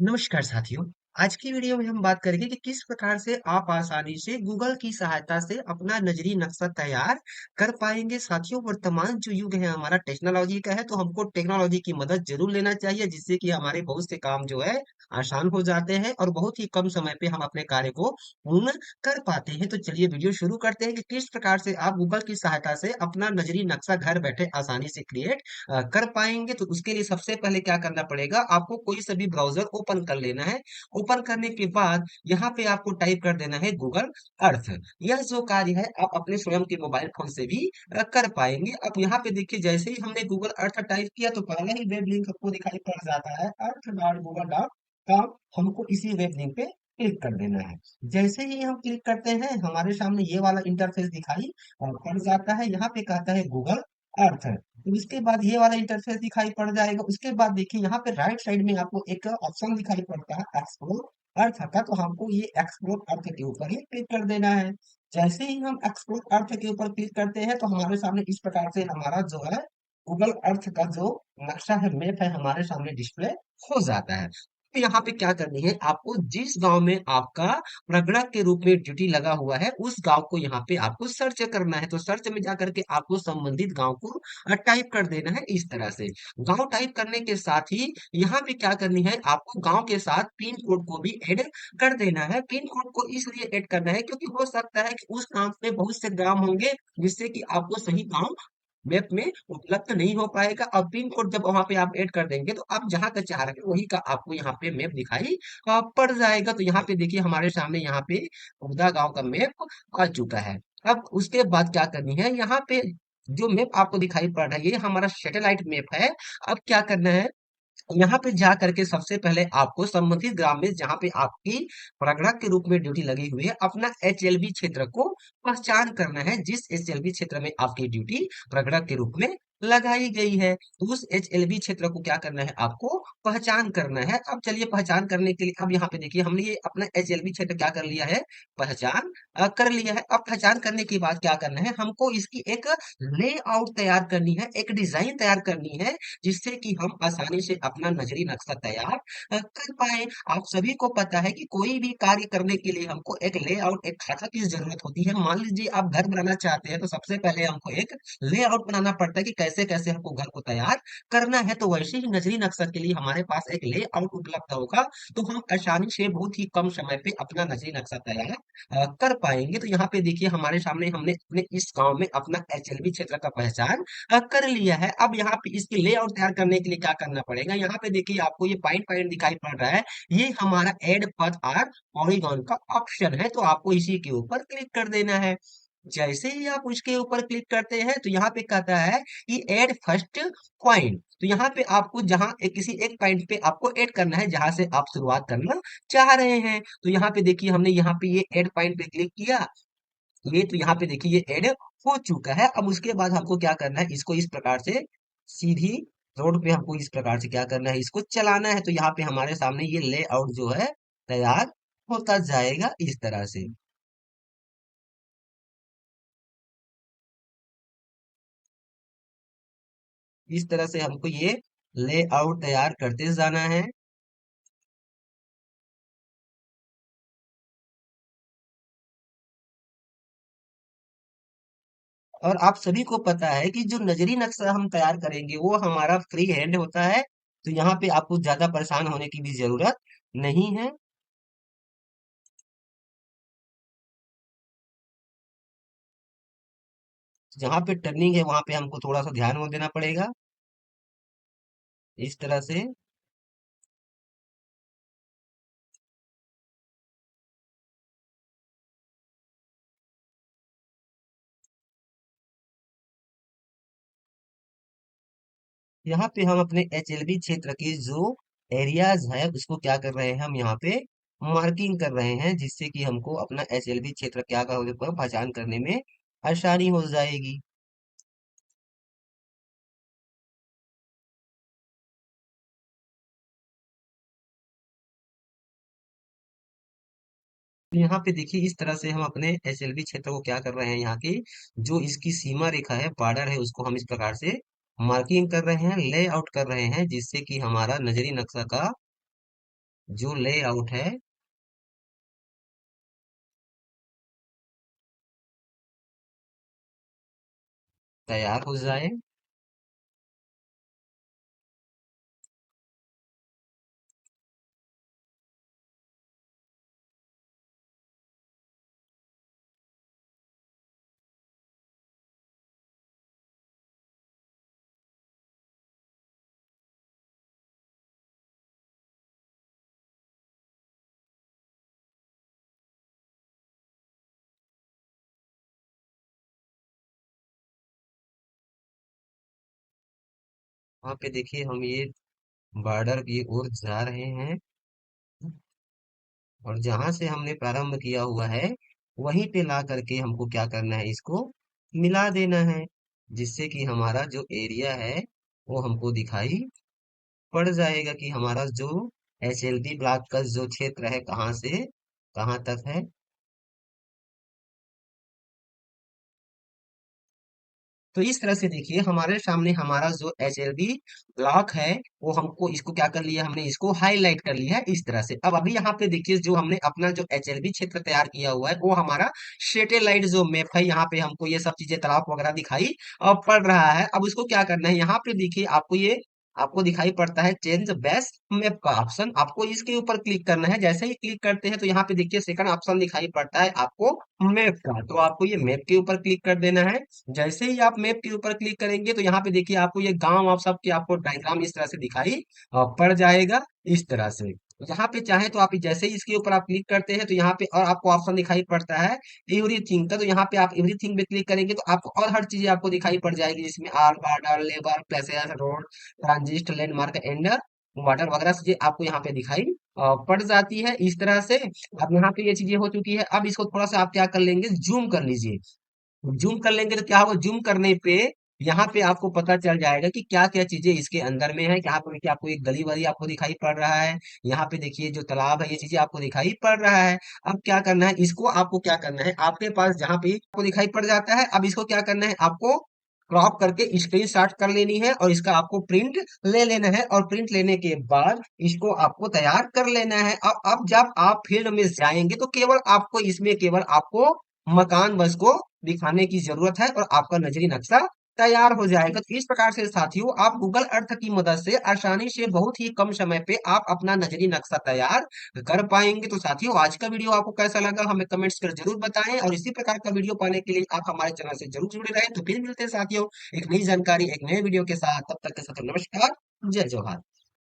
नमस्कार साथियों। आज की वीडियो में हम बात करेंगे कि किस प्रकार से आप आसानी से गूगल की सहायता से अपना नजरी नक्शा तैयार कर पाएंगे। साथियों, वर्तमान जो युग है हमारा टेक्नोलॉजी का है, तो हमको टेक्नोलॉजी की मदद जरूर लेना चाहिए, जिससे कि हमारे बहुत से काम जो है आसान हो जाते हैं और बहुत ही कम समय पे हम अपने कार्य को पूर्ण कर पाते हैं। तो चलिए वीडियो शुरू करते हैं कि किस प्रकार से आप गूगल की सहायता से अपना नजरी नक्शा घर बैठे आसानी से क्रिएट कर पाएंगे। तो उसके लिए सबसे पहले क्या करना पड़ेगा, आपको कोई सा भी ब्राउजर ओपन कर लेना है। ओपन करने के बाद यहाँ पे आपको टाइप कर देना है गूगल अर्थ। यह जो कार्य है आप अपने स्वयं के मोबाइल फोन से भी कर पाएंगे। अब यहाँ पे देखिए, जैसे ही हमने गूगल अर्थ टाइप किया तो पहला ही वेब लिंक आपको दिखाई पड़ जाता है अर्थ.google.com। हमको इसी वेब लिंक पे क्लिक कर देना है। जैसे ही हम क्लिक करते हैं हमारे सामने ये वाला इंटरफेस दिखाई पड़ जाता है। यहाँ पे कहता है गूगल अर्थ। तो इसके बाद ये वाला इंटरफेस दिखाई पड़ जाएगा। उसके बाद देखिए यहाँ पे राइट साइड में आपको एक ऑप्शन दिखाई पड़ता है एक्सप्लोर अर्थ का। तो हमको ये एक्सप्लोर अर्थ के ऊपर ही क्लिक कर देना है। जैसे ही हम एक्सप्लोर अर्थ के ऊपर क्लिक करते हैं तो हमारे सामने इस प्रकार से हमारा जो है गूगल अर्थ का जो नक्शा है, मैप है, हमारे सामने डिस्प्ले हो जाता है। तो यहाँ पे क्या करनी है, आपको जिस गांव में आपका प्रगणक के रूप में ड्यूटी लगा हुआ है उस गांव को यहाँ पे आपको सर्च करना है। तो सर्च में जा करके आपको संबंधित गांव को टाइप कर देना है इस तरह से। गांव टाइप करने के साथ ही यहाँ पे क्या करनी है, आपको गांव के साथ पिन कोड को भी ऐड कर देना है। पिन कोड को इसलिए ऐड करना है क्योंकि हो सकता है कि उस गांव में बहुत से ग्राम होंगे जिससे कि आपको सही गांव मैप में उपलब्ध नहीं हो पाएगा। और पिन कोड जब वहां पे आप ऐड कर देंगे तो आप जहां का चाह रहे हैं वही का आपको यहाँ पे मैप दिखाई पड़ जाएगा। तो यहाँ पे देखिए हमारे सामने यहाँ पे उगदा गांव का मैप आ चुका है। अब उसके बाद क्या करनी है, यहाँ पे जो मैप आपको दिखाई पड़ रहा है ये हमारा सैटेलाइट मैप है। अब क्या करना है, यहाँ पे जा करके सबसे पहले आपको संबंधित ग्राम में जहाँ पे आपकी प्रगणक के रूप में ड्यूटी लगी हुई है अपना एचएलबी क्षेत्र को पहचान करना है। जिस एचएलबी क्षेत्र में आपकी ड्यूटी प्रगणक के रूप में लगाई गई है, तो उस एचएलबी क्षेत्र को क्या करना है, आपको पहचान करना है। अब चलिए पहचान करने के लिए अब यहाँ पे देखिए हमने ये अपना एचएलबी क्षेत्र क्या कर लिया है, पहचान कर लिया है। अब पहचान करने के बाद क्या करना है, हमको इसकी एक लेआउट तैयार करनी है, एक डिजाइन तैयार करनी है, जिससे कि हम आसानी से अपना नजरी नक्शा तैयार कर पाए। आप सभी को पता है कि कोई भी कार्य करने के लिए हमको एक लेआउट, एक खाका की जरूरत होती है। मान लीजिए आप घर बनाना चाहते हैं तो सबसे पहले हमको एक लेआउट बनाना पड़ता है कि कैसे कैसे हमको घर को तैयार करना है। तो वैसे ही नजरी नक्शा के लिए हमारे पास एक लेआउट उपलब्ध होगा तो हम आसानी से बहुत ही कम समय पे अपना नजरी नक्शा तैयार कर पाएंगे। तो यहाँ पे देखिए हमारे सामने हमने अपने इस गांव में अपना एचएलबी क्षेत्र का पहचान कर लिया है। अब यहाँ पे इसकी लेआउट तैयार करने के लिए क्या करना पड़ेगा, यहाँ पे देखिए आपको ये पॉइंट पॉइंट दिखाई पड़ रहा है, ये हमारा एड पथ आर पॉलीगॉन का ऑप्शन है। तो आपको इसी के ऊपर क्लिक कर देना है। जैसे ही आप उसके ऊपर क्लिक करते हैं तो यहाँ पे कहता है कि ऐड फर्स्ट पॉइंट। तो यहाँ पे आपको जहाँ किसी एक पॉइंट पे आपको ऐड करना है जहां से आप शुरुआत करना चाह रहे हैं। तो यहाँ पे देखिए हमने यहाँ पे ये ऐड पॉइंट पे क्लिक किया, ये तो यहाँ पे देखिए ये ऐड हो चुका है। अब उसके बाद हमको क्या करना है, इसको इस प्रकार से सीधी रोड पे हमको इस प्रकार से क्या करना है, इसको चलाना है। तो यहाँ पे हमारे सामने ये लेआउट जो है तैयार होता जाएगा इस तरह से। इस तरह से हमको ये लेआउट तैयार करते जाना है। और आप सभी को पता है कि जो नजरी नक्शा हम तैयार करेंगे वो हमारा फ्री हैंड होता है। तो यहाँ पे आपको ज्यादा परेशान होने की भी जरूरत नहीं है। जहाँ पे टर्निंग है वहां पे हमको थोड़ा सा ध्यान देना पड़ेगा इस तरह से। यहाँ पे हम अपने एचएलबी क्षेत्र के जो एरियाज है उसको क्या कर रहे हैं, हम यहाँ पे मार्किंग कर रहे हैं, जिससे कि हमको अपना एचएलबी क्षेत्र क्या का पहचान करने में आसानी हो जाएगी। तो यहाँ पे देखिए इस तरह से हम अपने एचएलबी क्षेत्र को क्या कर रहे हैं, यहाँ की जो इसकी सीमा रेखा है, बॉर्डर है, उसको हम इस प्रकार से मार्किंग कर रहे हैं, लेआउट कर रहे हैं, जिससे कि हमारा नजरी नक्शा का जो लेआउट है तैयार हो जाए। वहां पे देखिए हम ये बॉर्डर की ओर जा रहे हैं, और जहां से हमने प्रारंभ किया हुआ है वहीं पे ला करके हमको क्या करना है, इसको मिला देना है, जिससे कि हमारा जो एरिया है वो हमको दिखाई पड़ जाएगा कि हमारा जो HLB ब्लॉक का जो क्षेत्र है कहाँ से कहाँ तक है। तो इस तरह से देखिए हमारे सामने हमारा जो HLB ब्लॉक है वो हमको इसको क्या कर लिया, हमने इसको हाईलाइट कर लिया है इस तरह से। अब अभी यहाँ पे देखिए जो हमने अपना जो HLB क्षेत्र तैयार किया हुआ है वो हमारा सैटेलाइट जो मैप है, यहाँ पे हमको ये सब चीजें तालाब वगैरह दिखाई पड़ रहा है। अब उसको क्या करना है, यहाँ पे देखिए आपको ये आपको दिखाई पड़ता है चेंज बेस्ट मैप का ऑप्शन, आपको इसके ऊपर क्लिक करना है। जैसे ही क्लिक करते हैं तो यहाँ पे देखिए सेकंड ऑप्शन दिखाई पड़ता है आपको मैप का, तो आपको ये मैप के ऊपर क्लिक कर देना है। जैसे ही आप मैप के ऊपर क्लिक करेंगे तो यहाँ पे देखिए आपको ये गांव आप सबके आपको डायग्राम इस तरह से दिखाई पड़ जाएगा इस तरह से। यहाँ पे चाहे तो आप जैसे ही इसके ऊपर आप क्लिक करते हैं तो यहाँ पे और आपको ऑप्शन दिखाई पड़ता है एवरीथिंग का, तो यहाँ पे आप एवरीथिंग पे क्लिक करेंगे तो आपको और हर चीजें आपको दिखाई पड़ जाएगी, जिसमें are border labels places road transit landmark and water वगैरह चीजें आपको यहाँ पे दिखाई पड़ जाती है इस तरह से। अब यहाँ पे ये चीजें हो चुकी है, अब इसको थोड़ा सा आप क्या कर लेंगे, जूम कर लीजिए। जूम कर लेंगे तो क्या होगा, जूम करने पे यहाँ पे आपको पता चल जाएगा कि क्या क्या चीजें इसके अंदर में है। यहाँ पे देखिए आपको एक गली वाली आपको दिखाई पड़ रहा है, यहाँ पे देखिए जो तालाब है ये चीजें आपको दिखाई पड़ रहा है। अब क्या करना है, इसको आपको क्या करना है, आपके पास जहाँ पे आपको दिखाई पड़ जाता है अब इसको क्या करना है, आपको क्रॉप करके स्क्रीन शॉट कर लेनी है और इसका आपको प्रिंट ले लेना है, और प्रिंट लेने के बाद इसको आपको तैयार कर लेना है। अब जब आप फील्ड में जाएंगे तो केवल आपको इसमें केवल आपको मकान बस को दिखाने की जरूरत है और आपका नजरी नक्शा तैयार हो जाएगा। तो इस प्रकार से साथियों आप गूगल अर्थ की मदद से आसानी से बहुत ही कम समय पे आप अपना नजरी नक्शा तैयार कर पाएंगे। तो साथियों आज का वीडियो आपको कैसा लगा हमें कमेंट्स कर जरूर बताएं, और इसी प्रकार का वीडियो पाने के लिए आप हमारे चैनल से जरूर जुड़े रहें। तो फिर मिलते हैं साथियों एक नई जानकारी एक नए वीडियो के साथ, तब तक के साथ नमस्कार, जय जवाहर।